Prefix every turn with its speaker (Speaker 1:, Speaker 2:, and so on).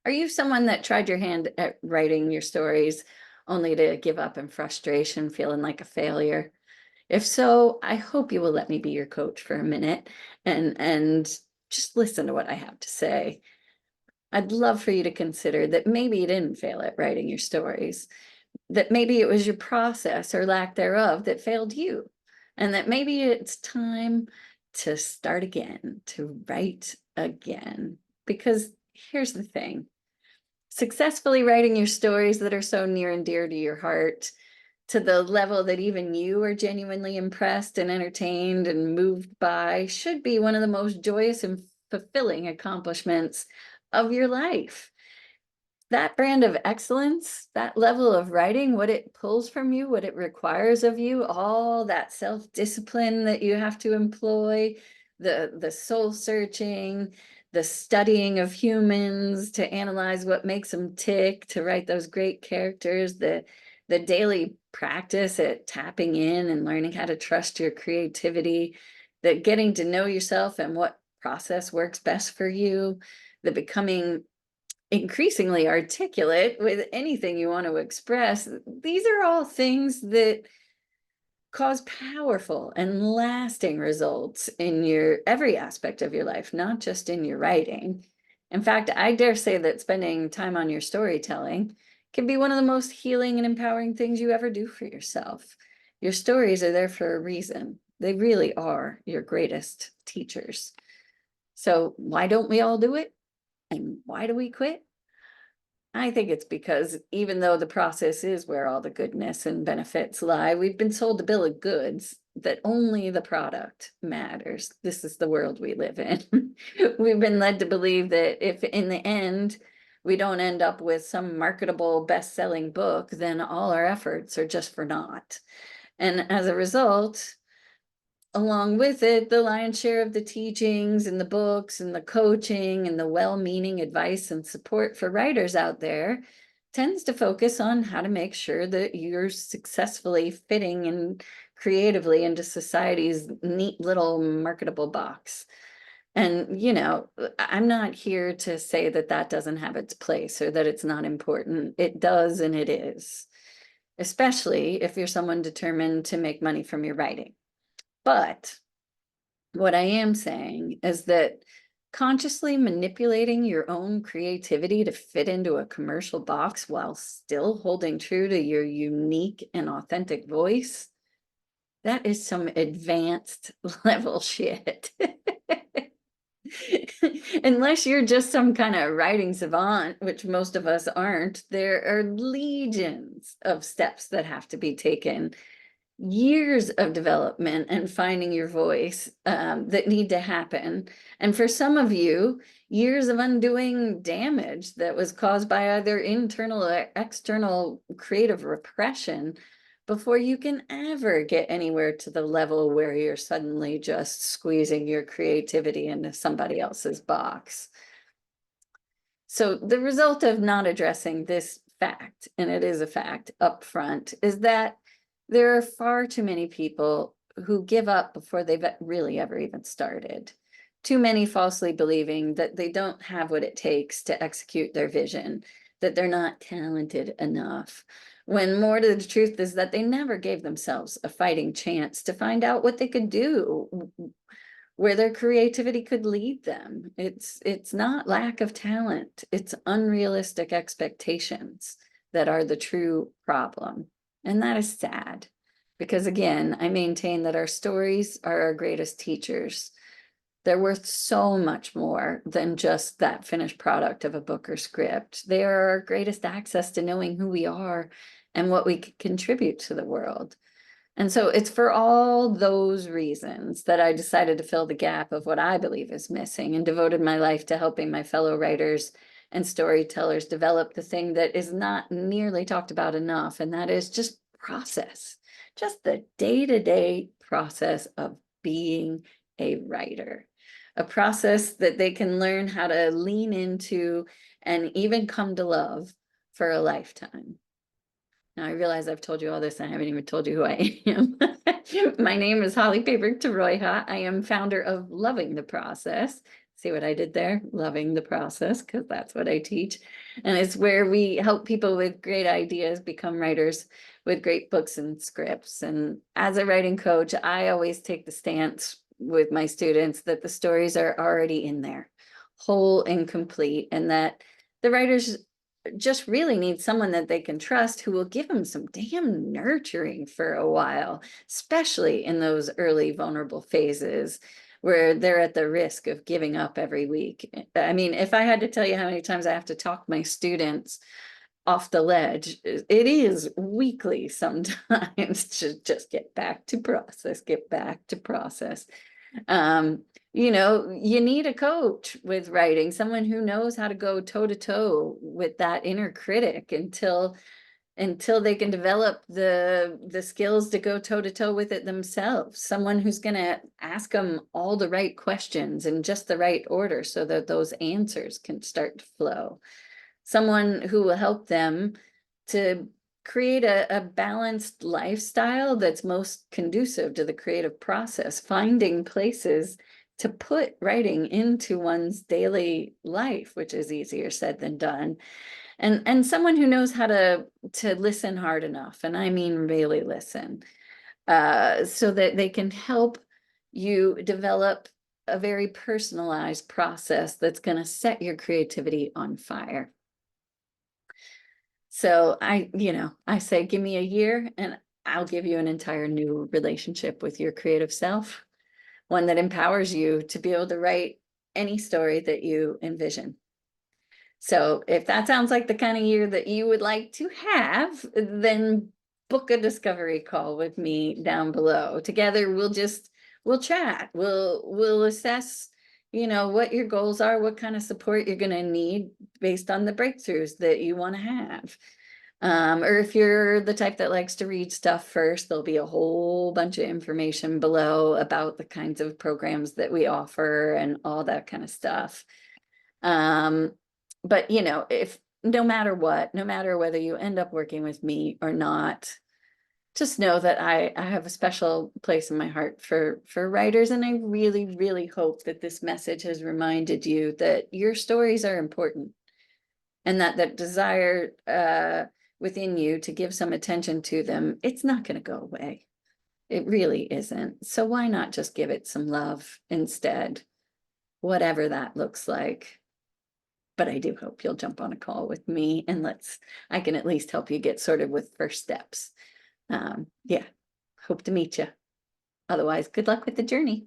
Speaker 1: Are you someone that tried your hand at writing your stories only to give up in frustration, feeling like a failure? If so, I hope you will let me be your coach for a minute and just listen to what I have to say. I'd love for you to consider that maybe you didn't fail at writing your stories, that maybe it was your process or lack thereof that failed you, and that maybe it's time to start again, to write again. Because here's the thing. Successfully writing your stories that are so near and dear to your heart, to the level that even you are genuinely impressed and entertained and moved by, should be one of the most joyous and fulfilling accomplishments of your life. That brand of excellence, that level of writing, what it pulls from you, what it requires of you, all that self-discipline that you have to employ, the soul searching, the studying of humans to analyze what makes them tick, to write those great characters, the daily practice at tapping in and learning how to trust your creativity, the getting to know yourself and what process works best for you, the becoming increasingly articulate with anything you want to express. These are all things that cause powerful and lasting results in your every aspect of your life, not just in your writing. In fact, I dare say that spending time on your storytelling can be one of the most healing and empowering things you ever do for yourself. Your stories are there for a reason. They really are your greatest teachers. So why don't we all do it? And why do we quit? I think it's because even though the process is where all the goodness and benefits lie, we've been sold a bill of goods that only the product matters. This is the world we live in. We've been led to believe that if in the end we don't end up with some marketable best-selling book, then all our efforts are just for naught. And as a result, along with it, the lion's share of the teachings and the books and the coaching and the well-meaning advice and support for writers out there tends to focus on how to make sure that you're successfully fitting and creatively into society's neat little marketable box. And, I'm not here to say that that doesn't have its place or that it's not important. It does, and it is, especially if you're someone determined to make money from your writing. But what I am saying is that consciously manipulating your own creativity to fit into a commercial box while still holding true to your unique and authentic voice, that is some advanced level shit. Unless you're just some kind of writing savant, which most of us aren't, there are legions of steps that have to be taken, years of development and finding your voice that need to happen. And for some of you, years of undoing damage that was caused by either internal or external creative repression before you can ever get anywhere to the level where you're suddenly just squeezing your creativity into somebody else's box. So the result of not addressing this fact, and it is a fact up front, is that there are far too many people who give up before they've really ever even started. Too many falsely believing that they don't have what it takes to execute their vision, that they're not talented enough, when more to the truth is that they never gave themselves a fighting chance to find out what they could do, where their creativity could lead them. It's not lack of talent, it's unrealistic expectations that are the true problem. And that is sad, because again, I maintain that our stories are our greatest teachers. They're worth so much more than just that finished product of a book or script. They are our greatest access to knowing who we are and what we can contribute to the world. And so it's for all those reasons that I decided to fill the gap of what I believe is missing and devoted my life to helping my fellow writers and storytellers develop the thing that is not nearly talked about enough, and that is just process, just the day-to-day process of being a writer, a process that they can learn how to lean into and even come to love for a lifetime. Now I realize I've told you all this, and I haven't even told you who I am. My name is Holly Paper Teroiha. I am founder of Loving the Process, See what I did there? Loving the process, because that's what I teach. And it's where we help people with great ideas become writers with great books and scripts. And as a writing coach, I always take the stance with my students that the stories are already in there, whole and complete, and that the writers just really need someone that they can trust who will give them some damn nurturing for a while, especially in those early vulnerable phases where they're at the risk of giving up every week. I mean, if I had to tell you how many times I have to talk my students off the ledge, it is weekly sometimes to just get back to process, get back to process. You know, you need a coach with writing, someone who knows how to go toe to toe with that inner critic until they can develop the skills to go toe to toe with it themselves. Someone who's going to ask them all the right questions in just the right order so that those answers can start to flow. Someone who will help them to create a balanced lifestyle that's most conducive to the creative process, finding places to put writing into one's daily life, which is easier said than done. And someone who knows how to listen hard enough, and I mean really listen, so that they can help you develop a very personalized process that's going to set your creativity on fire. So I say, give me a year and I'll give you an entire new relationship with your creative self, one that empowers you to be able to write any story that you envision. So if that sounds like the kind of year that you would like to have, then book a discovery call with me down below. Together, we'll chat. We'll assess, what your goals are, what kind of support you're going to need based on the breakthroughs that you want to have. Or if you're the type that likes to read stuff first, there'll be a whole bunch of information below about the kinds of programs that we offer and all that kind of stuff. But if no matter what, no matter whether you end up working with me or not, just know that I have a special place in my heart for writers. And I really, really hope that this message has reminded you that your stories are important and that desire within you to give some attention to them, it's not going to go away. It really isn't. So why not just give it some love instead, whatever that looks like. But I do hope you'll jump on a call with me and I can at least help you get sorted with first steps. Yeah, hope to meet you. Otherwise, good luck with the journey.